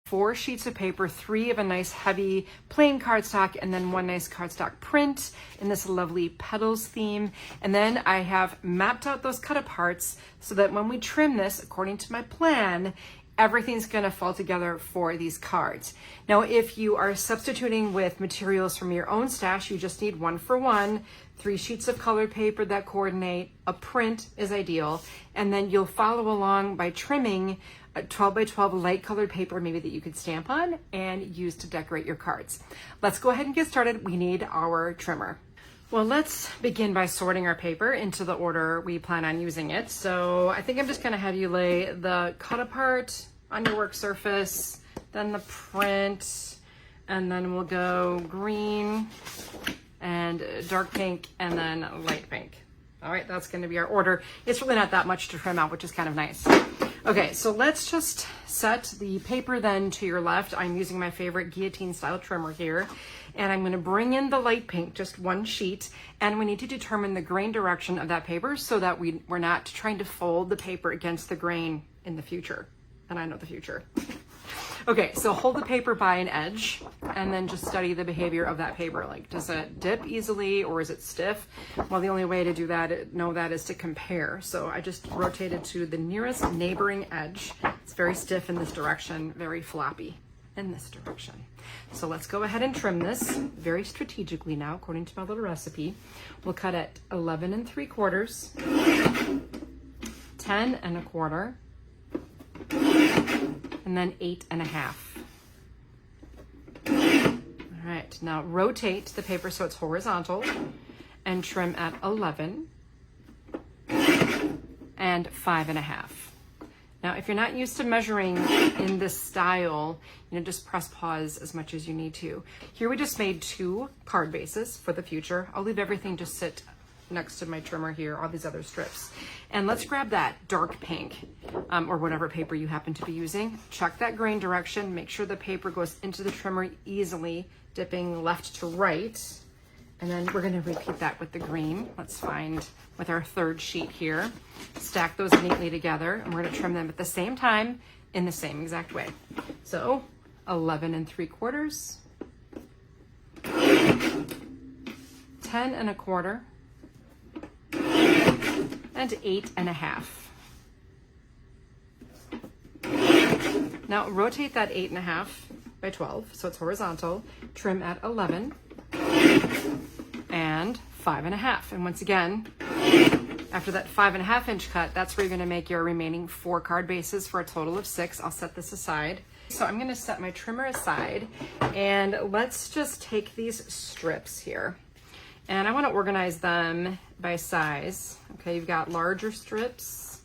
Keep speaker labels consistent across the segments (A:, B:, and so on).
A: 4 sheets of paper, 3 of a nice heavy plain cardstock, and then 1 nice cardstock print in this lovely Petals theme. And then I have mapped out those cut aparts so that when we trim this, according to my plan, everything's gonna fall together for these cards. Now, if you are substituting with materials from your own stash, you just need 1 for 1, 3 sheets of colored paper that coordinate, a print is ideal, and then you'll follow along by trimming a 12 by 12 light colored paper, maybe that you could stamp on and use to decorate your cards. Let's go ahead and get started. We need our trimmer. Well, let's begin by sorting our paper into the order we plan on using it. So I think I'm just gonna have you lay the cut apart on your work surface, then the print, and then we'll go green and dark pink and then light pink. All right, that's gonna be our order. It's really not that much to trim out, which is kind of nice. Okay, so let's just set the paper then to your left. I'm using my favorite guillotine style trimmer here, and I'm gonna bring in the light pink, just 1 sheet, and we need to determine the grain direction of that paper so that we're not trying to fold the paper against the grain in the future. And I know the future. Okay, so hold the paper by an edge and then just study the behavior of that paper. Like, does it dip easily or is it stiff? Well, the only way to do that, know that, is to compare. So I just rotated to the nearest neighboring edge. It's very stiff in this direction, very floppy in this direction. So let's go ahead and trim this very strategically now, according to my little recipe. We'll cut at 11 3/4, 10 1/4, and then 8 1/2. All right, now rotate the paper so it's horizontal and trim at 11 and 5 1/2. Now, if you're not used to measuring in this style, just press pause as much as you need to. Here we just made 2 card bases for the future. I'll leave everything just sit next to my trimmer here, all these other strips. And let's grab that dark pink or whatever paper you happen to be using. Check that grain direction, make sure the paper goes into the trimmer easily, dipping left to right. And then we're gonna repeat that with the green. Let's find with our 3rd sheet here. Stack those neatly together, and we're gonna trim them at the same time in the same exact way. So 11 3/4, 10 1/4, and 8 1/2. Now rotate that 8 1/2 by 12, so it's horizontal. Trim at 11 and 5 1/2. And once again, after that 5 1/2 inch cut, that's where you're gonna make your remaining 4 card bases for a total of 6. I'll set this aside. So I'm gonna set my trimmer aside, and let's just take these strips here. And I want to organize them by size. Okay, you've got larger strips,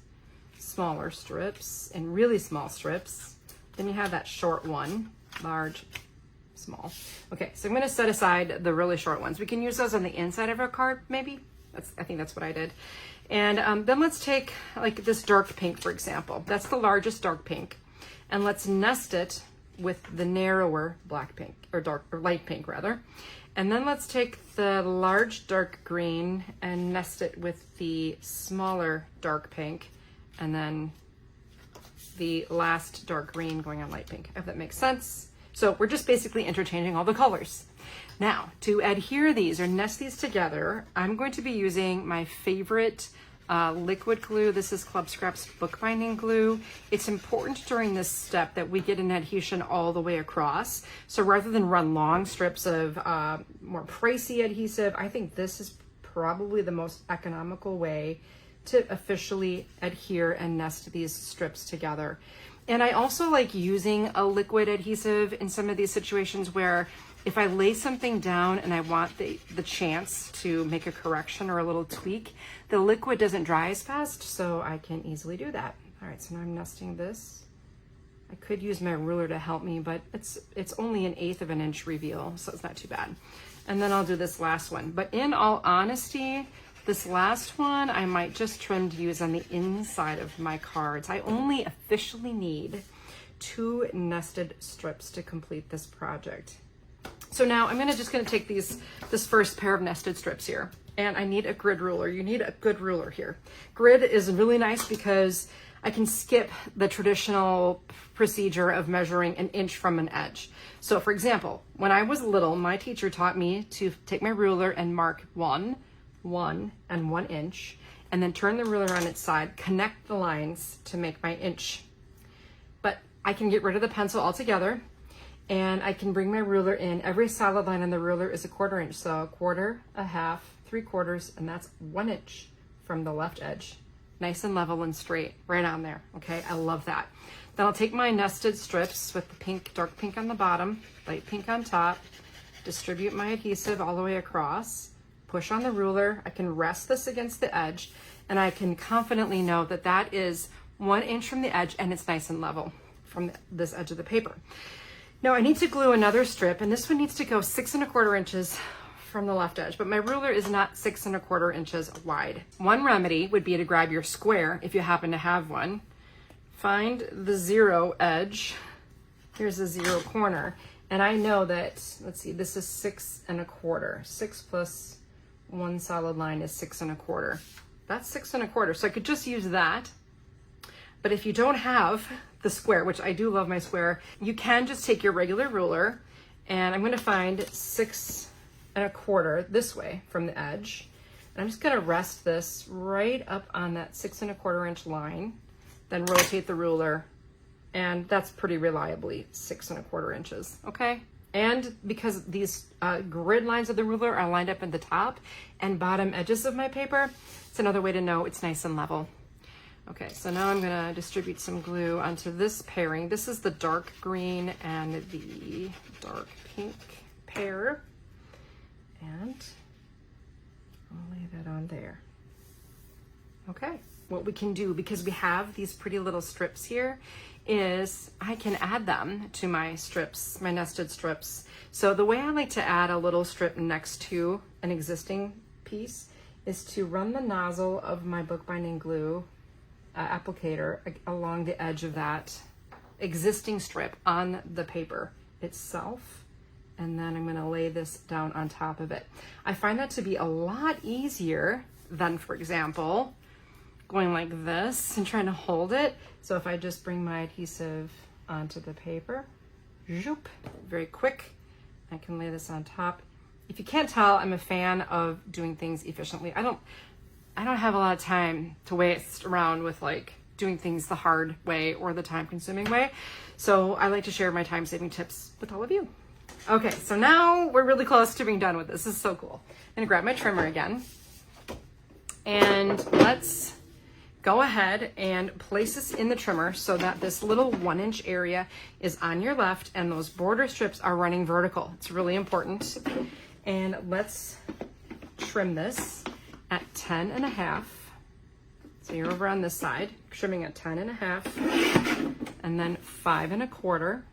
A: smaller strips, and really small strips. Then you have that short one, large, small. Okay, so I'm going to set aside the really short ones. We can use those on the inside of our card, maybe. I think that's what I did. And then let's take like this dark pink, for example. That's the largest dark pink. And let's nest it with the narrower black pink, or light pink rather. And then let's take the large dark green and nest it with the smaller dark pink, and then the last dark green going on light pink, if that makes sense. So we're just basically interchanging all the colors. Now, to adhere these or nest these together, I'm going to be using my favorite liquid glue. This is Club Scraps bookbinding glue. It's important during this step that we get an adhesion all the way across. So rather than run long strips of more pricey adhesive, I think this is probably the most economical way to officially adhere and nest these strips together. And I also like using a liquid adhesive in some of these situations where if I lay something down and I want the chance to make a correction or a little tweak, the liquid doesn't dry as fast, so I can easily do that. All right, so now I'm nesting this. I could use my ruler to help me, but it's only 1/8 of an inch reveal, so it's not too bad. And then I'll do this last one. But in all honesty, this last one I might just trim to use on the inside of my cards. I only officially need 2 nested strips to complete this project. So now I'm just gonna take this first pair of nested strips here, and I need a grid ruler. You need a good ruler here. Grid is really nice because I can skip the traditional procedure of measuring an inch from an edge. So for example, when I was little, my teacher taught me to take my ruler and mark 1, 1, and 1 inch, and then turn the ruler on its side, connect the lines to make my inch. But I can get rid of the pencil altogether, and I can bring my ruler in. Every solid line on the ruler is a 1/4 inch. So 1/4, 1/2, 3/4, and that's 1 inch from the left edge. Nice and level and straight, right on there, okay? I love that. Then I'll take my nested strips with the pink, dark pink on the bottom, light pink on top, distribute my adhesive all the way across, push on the ruler. I can rest this against the edge, and I can confidently know that that is 1 inch from the edge, and it's nice and level from this edge of the paper. Now I need to glue another strip, and this one needs to go 6 1/4 inches from the left edge, but my ruler is not 6 1/4 inches wide. One remedy would be to grab your square, if you happen to have one, find the 0 edge. Here's the 0 corner, and I know that, let's see, this is 6 1/4. 6 plus 1 solid line is 6 1/4. That's 6 1/4, so I could just use that. But if you don't have the square, which I do love my square, you can just take your regular ruler, and I'm going to find 6 1/4 this way from the edge. And I'm just going to rest this right up on that 6 1/4 inch line, then rotate the ruler, and that's pretty reliably 6 1/4 inches, okay? And because these grid lines of the ruler are lined up in the top and bottom edges of my paper, it's another way to know it's nice and level. Okay, so now I'm gonna distribute some glue onto this pairing. This is the dark green and the dark pink pair. And I'll lay that on there. Okay, what we can do, because we have these pretty little strips here, is I can add them to my strips, my nested strips. So the way I like to add a little strip next to an existing piece is to run the nozzle of my bookbinding glue applicator along the edge of that existing strip on the paper itself, and then I'm going to lay this down on top of it. I find that to be a lot easier than, for example, going like this and trying to hold it. So if I just bring my adhesive onto the paper, zoop, very quick, I can lay this on top. If you can't tell, I'm a fan of doing things efficiently. I don't have a lot of time to waste around with like doing things the hard way or the time-consuming way. So I like to share my time-saving tips with all of you. Okay, so now we're really close to being done with this. This is so cool. I'm gonna grab my trimmer again, and let's go ahead and place this in the trimmer so that this little 1 inch area is on your left and those border strips are running vertical. It's really important. And let's trim this at 10 1/2. So you're over on this side, trimming at 10 1/2, and then 5 1/4.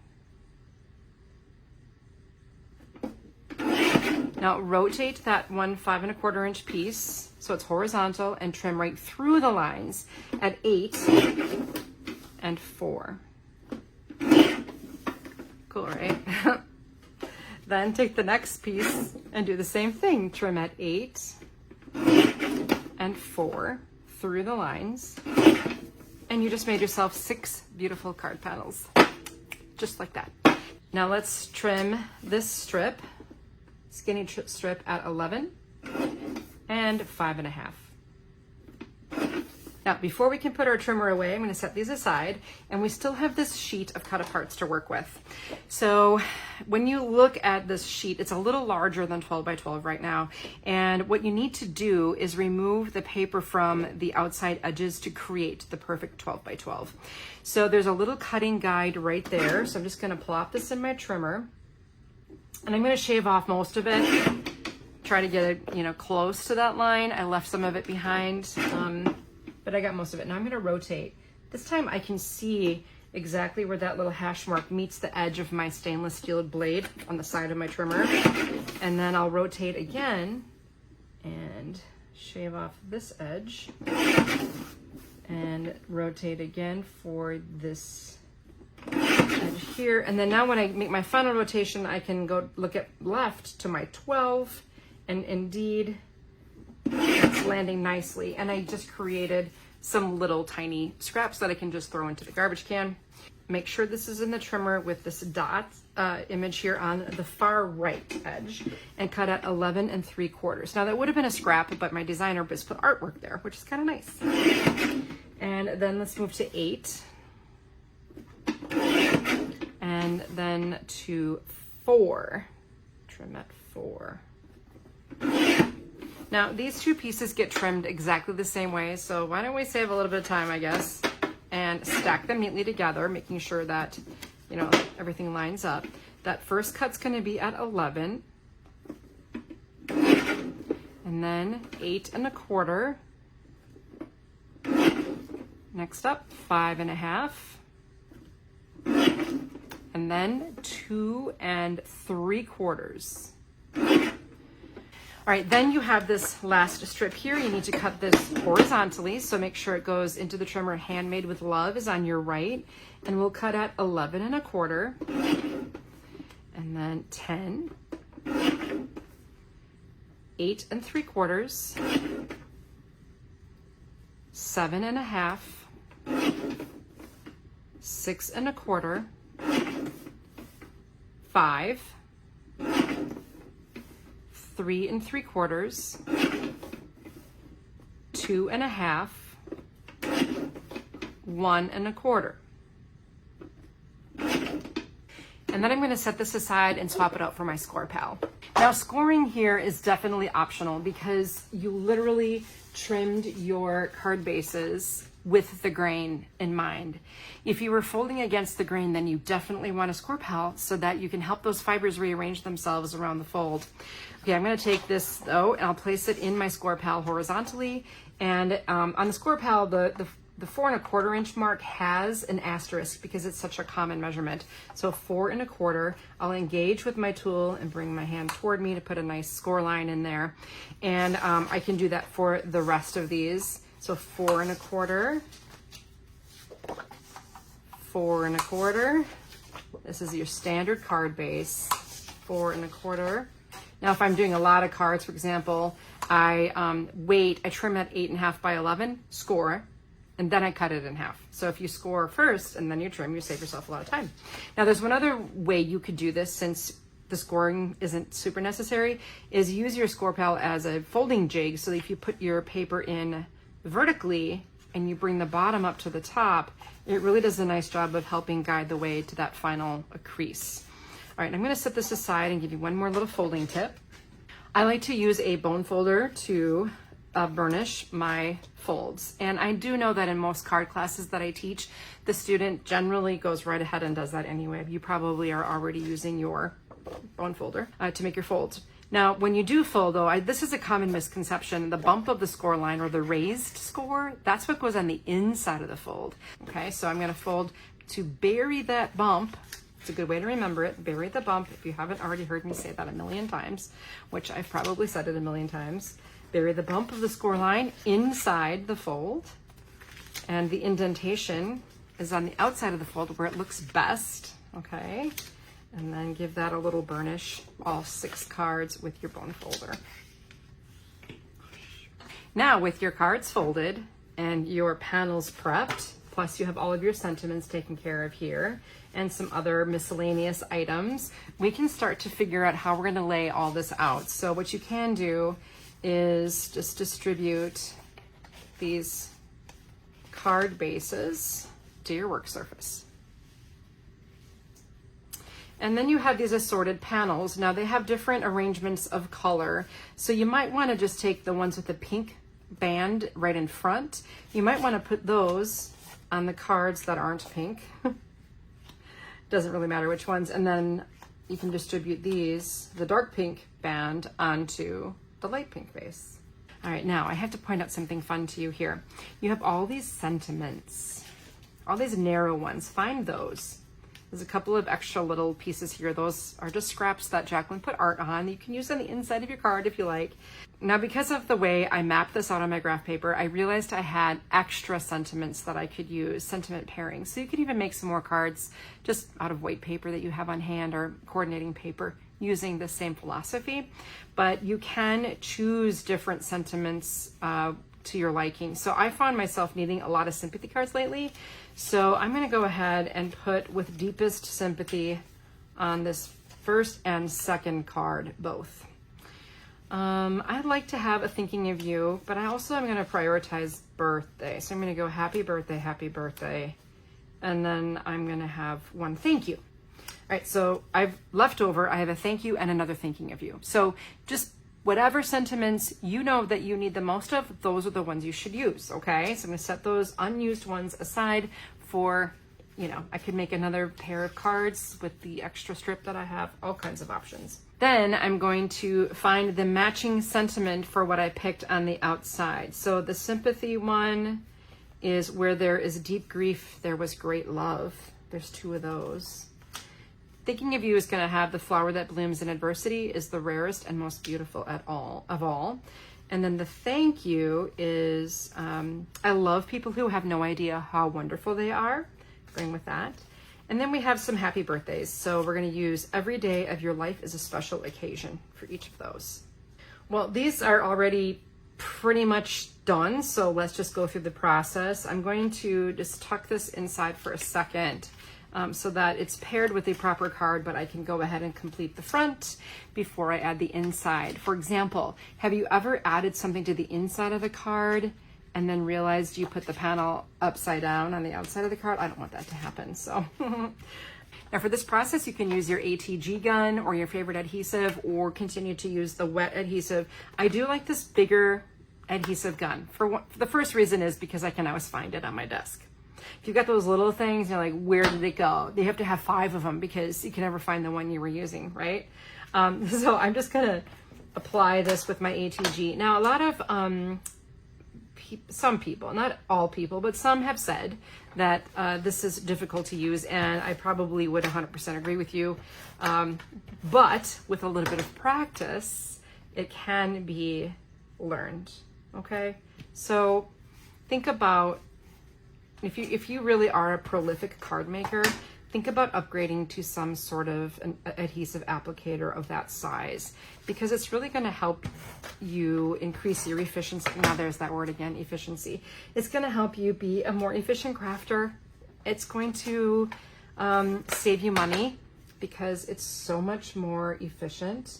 A: Now rotate that one 5 1/4 inch piece so it's horizontal and trim right through the lines at 8 and 4. Cool, right? Then take the next piece and do the same thing. Trim at 8 and 4 through the lines. And you just made yourself 6 beautiful card panels. Just like that. Now let's trim this strip, skinny strip at 11 and 5 1/2. Now, before we can put our trimmer away, I'm going to set these aside, and we still have this sheet of cut aparts to work with. So when you look at this sheet, it's a little larger than 12 by 12 right now. And what you need to do is remove the paper from the outside edges to create the perfect 12 by 12. So there's a little cutting guide right there. So I'm just going to plop this in my trimmer, and I'm going to shave off most of it. Try to get it, close to that line. I left some of it behind. But I got most of it. Now I'm going to rotate. This time I can see exactly where that little hash mark meets the edge of my stainless steel blade on the side of my trimmer. And then I'll rotate again and shave off this edge and rotate again for this edge here. And then now when I make my final rotation, I can go look at left to my 12, and indeed it's landing nicely. And I just created some little tiny scraps that I can just throw into the garbage can. Make sure this is in the trimmer with this dot image here on the far right edge, and cut at 11 3/4. Now that would have been a scrap, but my designer just put artwork there, which is kind of nice. And then let's move to 8. And then to 4. Trim at 4. Now these two pieces get trimmed exactly the same way, so why don't we save a little bit of time, I guess, and stack them neatly together, making sure that, you know, everything lines up. That first cut's going to be at 11, and then 8 1/4. Next up, 5 1/2, and then 2 3/4. All right, then you have this last strip here. You need to cut this horizontally, so make sure it goes into the trimmer. Handmade with Love is on your right, and we'll cut at 11 1/4, and then 10, 8 3/4, 7 1/2, 6 1/4, 5, 3 3/4, 2 1/2, 1 1/4. And then I'm going to set this aside and swap it out for my score pal. Now scoring here is definitely optional because you literally trimmed your card bases with the grain in mind. If you were folding against the grain, then you definitely want a score pal so that you can help those fibers rearrange themselves around the fold. Okay, I'm going to take this though, and I'll place it in my score pal horizontally. And on the score pal, the 4 1/4 inch mark has an asterisk because it's such a common measurement. So 4 1/4, I'll engage with my tool and bring my hand toward me to put a nice score line in there. And I can do that for the rest of these. So 4 1/4, 4 1/4. This is your standard card base, 4 1/4. Now, if I'm doing a lot of cards, for example, I trim at 8 1/2 by 11, score, and then I cut it in half. So if you score first and then you trim, you save yourself a lot of time. Now, there's one other way you could do this since the scoring isn't super necessary, is use your score pal as a folding jig, so that if you put your paper in vertically and you bring the bottom up to the top, it really does a nice job of helping guide the way to that final crease. All right, I'm going to set this aside and give you one more little folding tip. I like to use a bone folder to burnish my folds. And I do know that in most card classes that I teach, the student generally goes right ahead and does that anyway. You probably are already using your bone folder to make your folds. Now, when you do fold though, this is a common misconception. The bump of the score line, or the raised score, that's what goes on the inside of the fold. Okay, so I'm going to fold to bury that bump. It's a good way to remember it. Bury the bump. If you haven't already heard me say that a million times, which I've probably said it a million times, bury the bump of the score line inside the fold, and the indentation is on the outside of the fold where it looks best. Okay, and then give that a little burnish, all 6 cards with your bone folder. Now, with your cards folded and your panels prepped, plus you have all of your sentiments taken care of here and some other miscellaneous items, we can start to figure out how we're going to lay all this out. So what you can do is just distribute these card bases to your work surface. And then you have these assorted panels. Now they have different arrangements of color, so you might want to just take the ones with the pink band right in front. You might want to put those on the cards that aren't pink. Doesn't really matter which ones. And then you can distribute these, the dark pink band, onto the light pink base. All right, now I have to point out something fun to you here. You have all these sentiments, all these narrow ones. Find those. There's a couple of extra little pieces here. Those are just scraps that Jacqueline put art on. You can use on the inside of your card if you like. Now, because of the way I mapped this out on my graph paper, I realized I had extra sentiments that I could use, sentiment pairings. So you could even make some more cards just out of white paper that you have on hand or coordinating paper using the same philosophy. But you can choose different sentiments to your liking. So I found myself needing a lot of sympathy cards lately. So I'm going to go ahead and put with deepest sympathy on this first and second card, both. I'd like to have a thinking of you, but I also am going to prioritize birthday. So I'm going to go happy birthday. And then I'm going to have one thank you. All right, so I've left over, I have a thank you and another thinking of you. So just whatever sentiments you know that you need the most of, those are the ones you should use, okay? So I'm going to set those unused ones aside for, you know, I could make another pair of cards with the extra strip that I have, all kinds of options. Then I'm going to find the matching sentiment for what I picked on the outside. So the sympathy one is where there is deep grief, there was great love. There's 2 of those. Thinking of you is going to have the flower that blooms in adversity is the rarest and most beautiful of all. And then the thank you is, I love people who have no idea how wonderful they are. Going with that. And then we have some happy birthdays. So we're going to use every day of your life is a special occasion for each of those. Well, these are already pretty much done. So let's just go through the process. I'm going to just tuck this inside for a second. So that it's paired with a proper card, but I can go ahead and complete the front before I add the inside. For example, have you ever added something to the inside of the card and then realized you put the panel upside down on the outside of the card? I don't want that to happen. So now for this process, you can use your ATG gun or your favorite adhesive or continue to use the wet adhesive. I do like this bigger adhesive gun. For the first reason is because I can always find it on my desk. If you've got those little things, you're like, where did it go? You have to have 5 of them because you can never find the one you were using, right? So I'm just gonna apply this with my ATG. Now, a lot of, some people, not all people, but some have said that this is difficult to use, and I probably would 100% agree with you. But with a little bit of practice, it can be learned, okay? So think about, if you really are a prolific card maker, think about upgrading to some sort of an adhesive applicator of that size, because it's really going to help you increase your efficiency. Now there's that word again, efficiency. It's going to help you be a more efficient crafter. It's going to save you money because it's so much more efficient,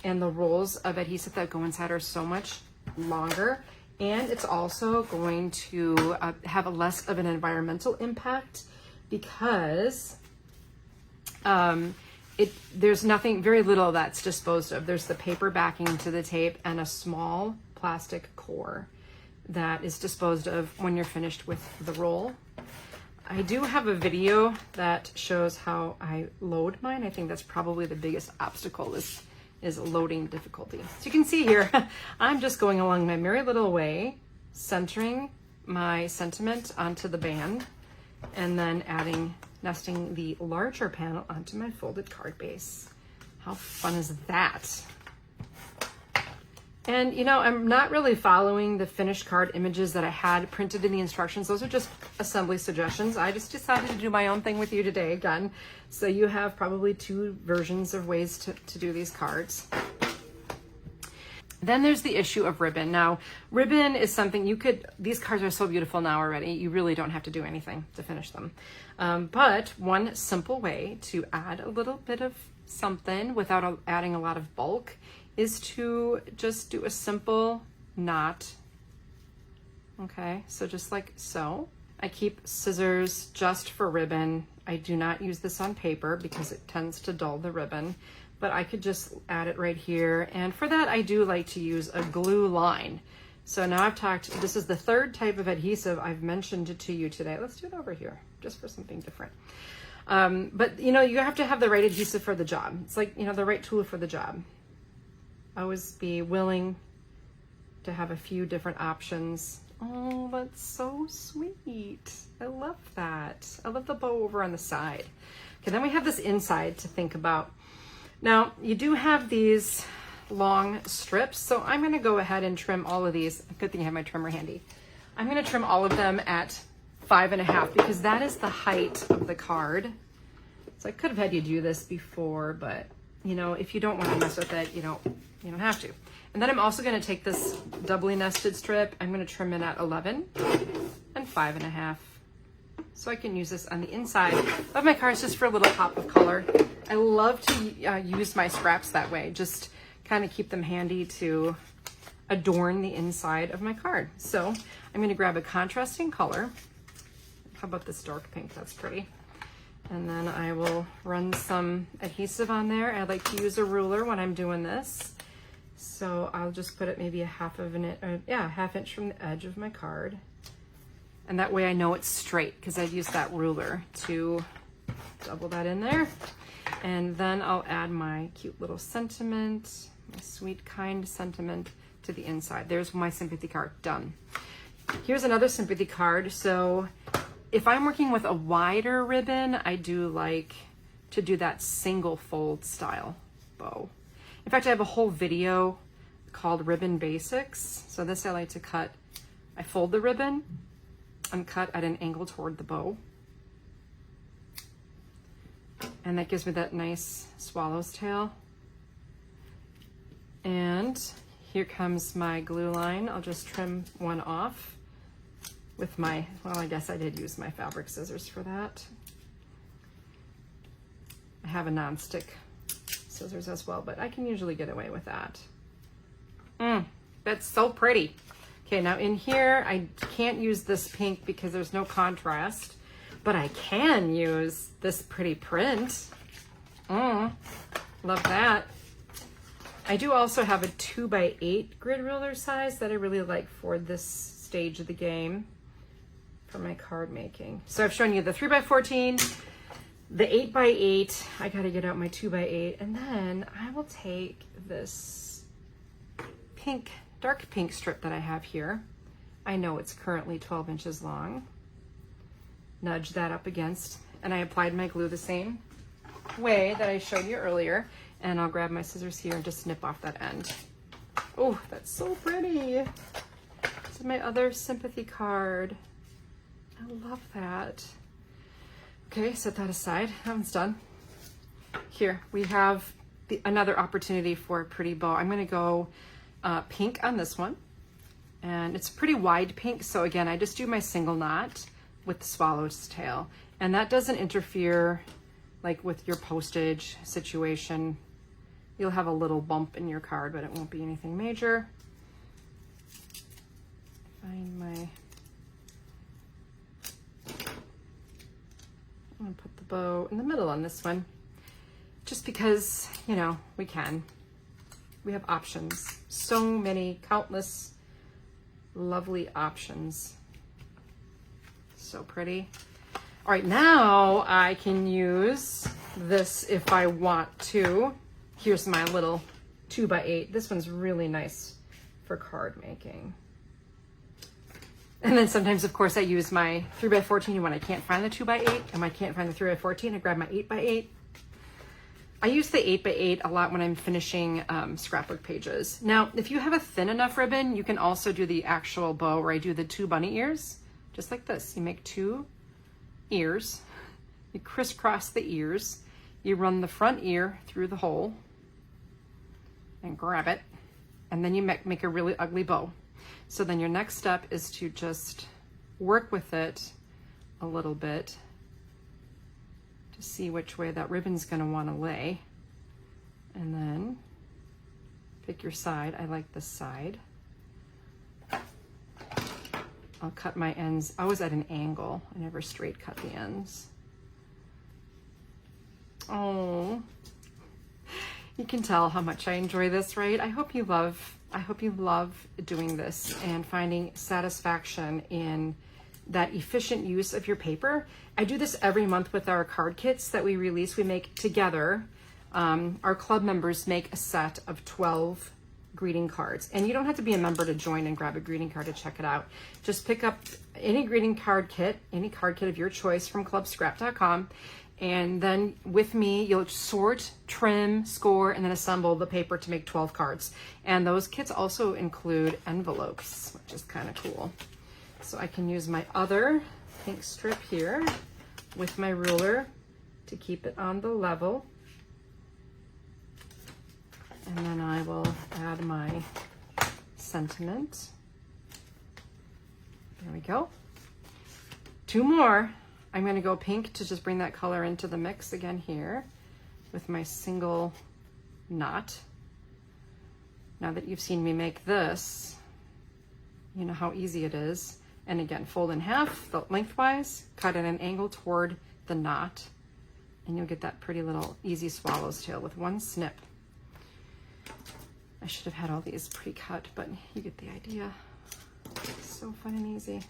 A: and the rolls of adhesive that go inside are so much longer. And it's also going to have a less of an environmental impact because there's very little that's disposed of. There's the paper backing to the tape and a small plastic core that is disposed of when you're finished with the roll. I do have a video that shows how I load mine. I think that's probably the biggest obstacle is loading difficulty. So you can see here, I'm just going along my merry little way, centering my sentiment onto the band, and then nesting the larger panel onto my folded card base. How fun is that? And you know, I'm not really following the finished card images that I had printed in the instructions. Those are just assembly suggestions. I just decided to do my own thing with you today again. So you have probably 2 versions of ways to do these cards. Then there's the issue of ribbon. Now, ribbon is something these cards are so beautiful now already, you really don't have to do anything to finish them. But one simple way to add a little bit of something without adding a lot of bulk is to just do a simple knot. Okay, so just like so. I keep scissors just for ribbon. I do not use this on paper because it tends to dull the ribbon, but I could just add it right here. And for that, I do like to use a glue line. So now this is the 3rd type of adhesive I've mentioned to you today. Let's do it over here, just for something different. But you know, you have to have the right adhesive for the job. It's like, you know, the right tool for the job. Always be willing to have a few different options. Oh, that's so sweet. I love that. I love the bow over on the side. Okay, then we have this inside to think about. Now, you do have these long strips, so I'm going to go ahead and trim all of these. Good thing I have my trimmer handy. I'm going to trim all of them at 5.5 because that is the height of the card. So I could have had you do this before, but you know, if you don't want to mess with it, you don't have to. And then I'm also going to take this doubly nested strip. I'm going to trim it at 11 and 5.5. So I can use this on the inside of my cards just for a little pop of color. I love to use my scraps that way, just kind of keep them handy to adorn the inside of my card. So I'm going to grab a contrasting color. How about this dark pink? That's pretty. And then I will run some adhesive on there. I like to use a ruler when I'm doing this. So I'll just put it maybe a half inch from the edge of my card. And that way I know it's straight because I'd use that ruler to double that in there. And then I'll add my cute little sentiment, my sweet, kind sentiment to the inside. There's my sympathy card, done. Here's another sympathy card. So if I'm working with a wider ribbon, I do like to do that single fold style bow. In fact, I have a whole video called Ribbon Basics. So this I like to cut, I fold the ribbon and cut at an angle toward the bow. And that gives me that nice swallow's tail. And here comes my glue line. I'll just trim one off with my, well, I guess I did use my fabric scissors for that. I have a non-stick scissors as well, but I can usually get away with that. That's so pretty. Okay, now in here, I can't use this pink because there's no contrast, but I can use this pretty print. Love that. I do also have a 2x8 grid ruler size that I really like for this stage of the game for my card making. So I've shown you the 3x14, the 8x8. I gotta get out my 2x8, and then I will take this pink, dark pink strip that I have here. I know it's currently 12 inches long. Nudge that up against, and I applied my glue the same way that I showed you earlier. And I'll grab my scissors here and just snip off that end. Oh, that's so pretty. This is my other sympathy card. I love that. Okay, set that aside. That one's done. Here, we have another opportunity for a pretty bow. I'm gonna go pink on this one. And it's a pretty wide pink, so again, I just do my single knot with the swallow's tail. And that doesn't interfere like with your postage situation. You'll have a little bump in your card, but it won't be anything major. Find my, I'm gonna put the bow in the middle on this one, just because, you know, we can. We have options. So many, countless, lovely options. So pretty. All right, now I can use this if I want to. Here's my little 2x8. This one's really nice for card making. And then sometimes, of course, I use my 3x14 when I can't find the 2x8 and I can't find the 3x14. I grab my 8x8. I use the 8x8 a lot when I'm finishing scrapbook pages. Now, if you have a thin enough ribbon, you can also do the actual bow where I do the 2 bunny ears, just like this. You make 2 ears, you crisscross the ears, you run the front ear through the hole and grab it, and then you make a really ugly bow. So then your next step is to just work with it a little bit to see which way that ribbon's gonna wanna lay. And then pick your side. I like this side. I'll cut my ends always at an angle. I never straight cut the ends. Oh, you can tell how much I enjoy this, right? I hope you love doing this and finding satisfaction in that efficient use of your paper. I do this every month with our card kits that we release. We make together. Our club members make a set of 12 greeting cards, and you don't have to be a member to join and grab a greeting card to check it out. Just pick up any greeting card kit, any card kit of your choice from clubscrap.com, and then with me, you'll sort, trim, score, and then assemble the paper to make 12 cards. And those kits also include envelopes, which is kind of cool. So I can use my other pink strip here with my ruler to keep it on the level. And then I will add my sentiment. There we go. 2 more. I'm going to go pink to just bring that color into the mix again here with my single knot. Now that you've seen me make this, you know how easy it is. And again, fold in half lengthwise, cut at an angle toward the knot, and you'll get that pretty little easy swallow's tail with 1 snip. I should have had all these pre-cut, but you get the idea. So fun and easy.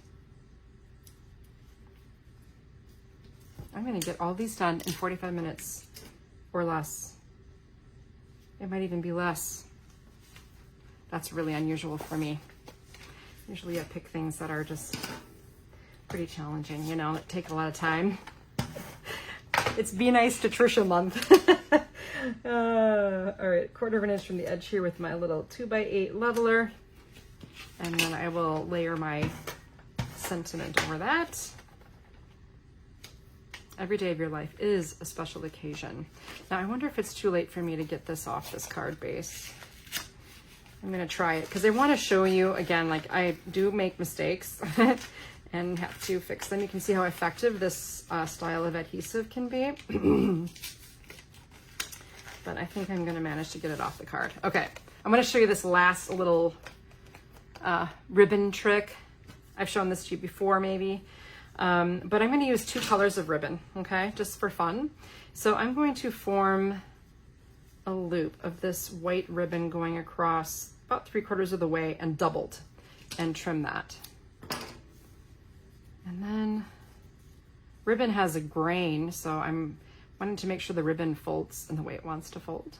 A: I'm gonna get all these done in 45 minutes or less. It might even be less. That's really unusual for me. Usually I pick things that are just pretty challenging, you know, that take a lot of time. It's Be Nice to Tricia month. All right, 1/4 of an inch from the edge here with my little 2x8 leveler. And then I will layer my sentiment over that. Every day of your life is a special occasion. Now I wonder if it's too late for me to get this off this card base. I'm gonna try it because I want to show you again, like I do make mistakes and have to fix them. You can see how effective this style of adhesive can be. But I think I'm gonna manage to get it off the card. Okay, I'm gonna show you this last little ribbon trick. I've shown this to you before maybe, but I'm gonna use 2 colors of ribbon, okay, just for fun. So I'm going to form a loop of this white ribbon going across about 3/4 of the way and doubled, and trim that. And then ribbon has a grain, so I'm wanting to make sure the ribbon folds in the way it wants to fold.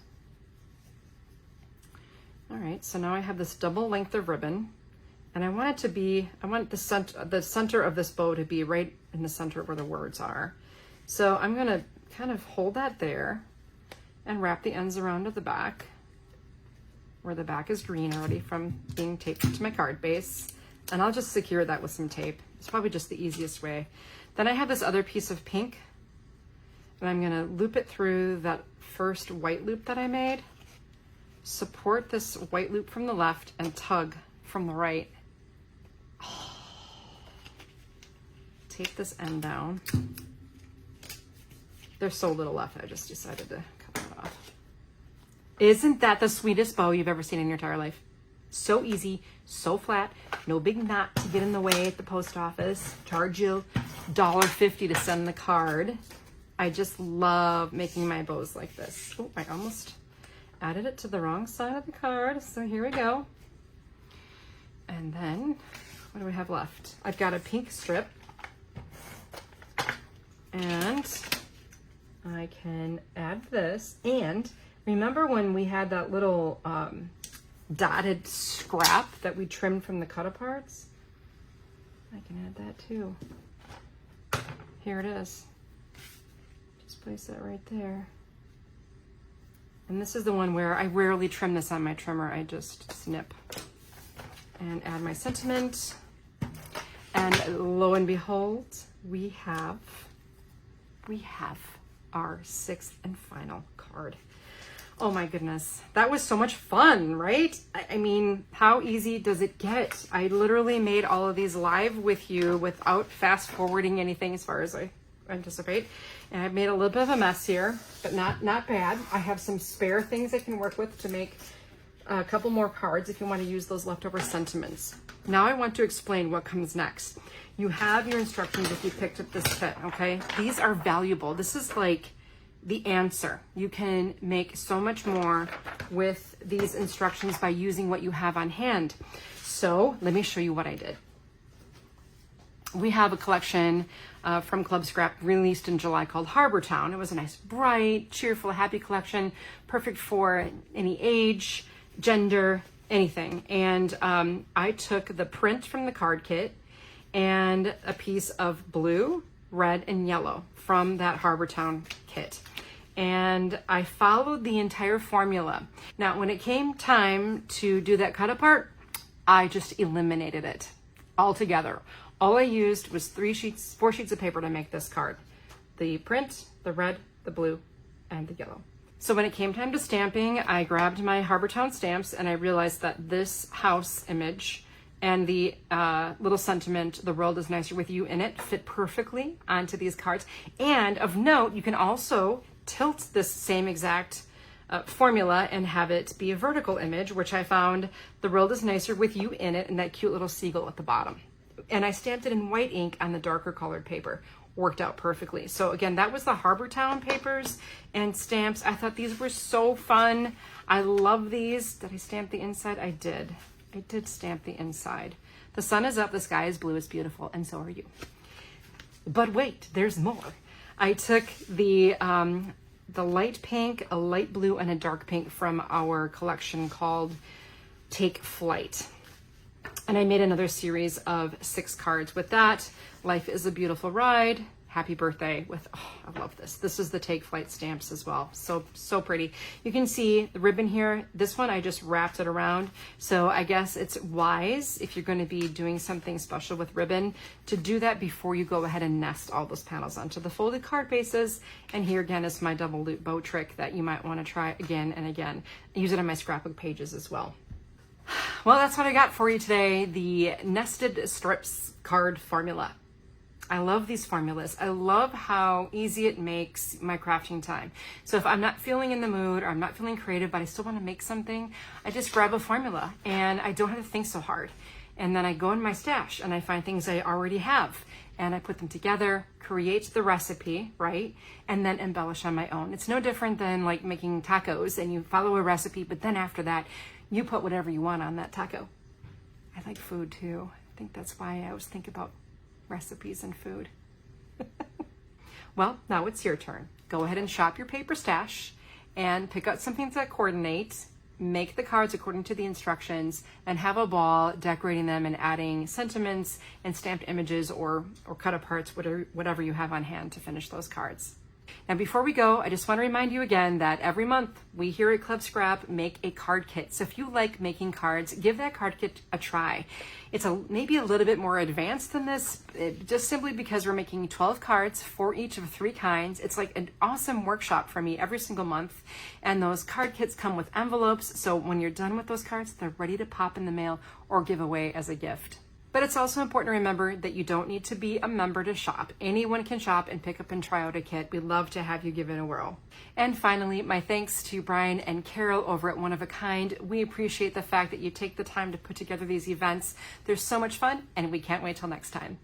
A: All right, so now I have this double length of ribbon, and I want it to be, I want the center of this bow to be right in the center where the words are. So I'm gonna kind of hold that there and wrap the ends around to the back, where the back is green already from being taped to my card base. And I'll just secure that with some tape. It's probably just the easiest way. Then I have this other piece of pink, and I'm gonna loop it through that first white loop that I made, support this white loop from the left, and tug from the right. Oh. Tape this end down. There's so little left, I just decided to cut that off. Isn't that the sweetest bow you've ever seen in your entire life? So easy, so flat, no big knot to get in the way at the post office, charge you $1.50 to send the card. I just love making my bows like this. Oh, I almost added it to the wrong side of the card, so here we go. And then, what do we have left? I've got a pink strip, and I can add this, and remember when we had that little dotted scrap that we trimmed from the cut aparts? I can add that too. Here it is. Just place that right there. And this is the one where I rarely trim this on my trimmer. I just snip and add my sentiment. And lo and behold, we have our 6th and final card. Oh my goodness, that was so much fun, right? I mean, how easy does it get? I literally made all of these live with you without fast forwarding anything as far as I anticipate. And I've made a little bit of a mess here, but not bad. I have some spare things I can work with to make a couple more cards if you want to use those leftover sentiments. Now I want to explain what comes next. You have your instructions if you picked up this kit, okay? These are valuable. This is like the answer. You can make so much more with these instructions by using what you have on hand. So let me show you what I did. We have a collection from Club Scrap released in July called Harbor Town. It was a nice, bright, cheerful, happy collection, perfect for any age, gender, anything. And I took the print from the card kit and a piece of blue, red, and yellow from that Harbor Town kit. And I followed the entire formula. Now, when it came time to do that cut apart, I just eliminated it altogether. All I used was 4 sheets of paper to make this card. The print, the red, the blue, and the yellow. So when it came time to stamping, I grabbed my Harbor Town stamps and I realized that this house image and the little sentiment, "The world is nicer with you" in it, fit perfectly onto these cards. And of note, you can also tilt this same exact formula and have it be a vertical image, which I found "The world is nicer with you" in it and that cute little seagull at the bottom. And I stamped it in white ink on the darker colored paper. Worked out perfectly. So again, that was the Harbor Town papers and stamps. I thought these were so fun. I love these. Did I stamp the inside? I did. I did stamp the inside. The sun is up, the sky is blue, it's beautiful, and so are you. But wait, there's more. I took the light pink, a light blue, and a dark pink from our collection called Take Flight. And I made another series of 6 cards with that. Life is a Beautiful Ride, Happy Birthday with, oh, I love this. This is the Take Flight stamps as well. So pretty. You can see the ribbon here. This one, I just wrapped it around. So I guess it's wise, if you're going to be doing something special with ribbon, to do that before you go ahead and nest all those panels onto the folded card bases. And here again is my double loop bow trick that you might want to try again and again. I use it on my scrapbook pages as well. Well, that's what I got for you today, the nested strips card formula. I love these formulas. I love how easy it makes my crafting time. So if I'm not feeling in the mood or I'm not feeling creative, but I still want to make something, I just grab a formula and I don't have to think so hard. And then I go in my stash and I find things I already have and I put them together, create the recipe, right? And then embellish on my own. It's no different than like making tacos and you follow a recipe, but then after that, you put whatever you want on that taco. I like food too. I think that's why I always think about recipes and food. Well, now it's your turn. Go ahead and shop your paper stash and pick out something that coordinates, make the cards according to the instructions, and have a ball decorating them and adding sentiments and stamped images or cut aparts, whatever you have on hand to finish those cards. Now, before we go, I just want to remind you again that every month we here at Club Scrap make a card kit. So if you like making cards, give that card kit a try. It's maybe a little bit more advanced than this, just simply because we're making 12 cards for each of 3 kinds. It's like an awesome workshop for me every single month. And those card kits come with envelopes. So when you're done with those cards, they're ready to pop in the mail or give away as a gift. But it's also important to remember that you don't need to be a member to shop. Anyone can shop and pick up and try out a kit. We'd love to have you give it a whirl. And finally, my thanks to Brian and Carol over at One of a Kind. We appreciate the fact that you take the time to put together these events. They're so much fun, and we can't wait till next time.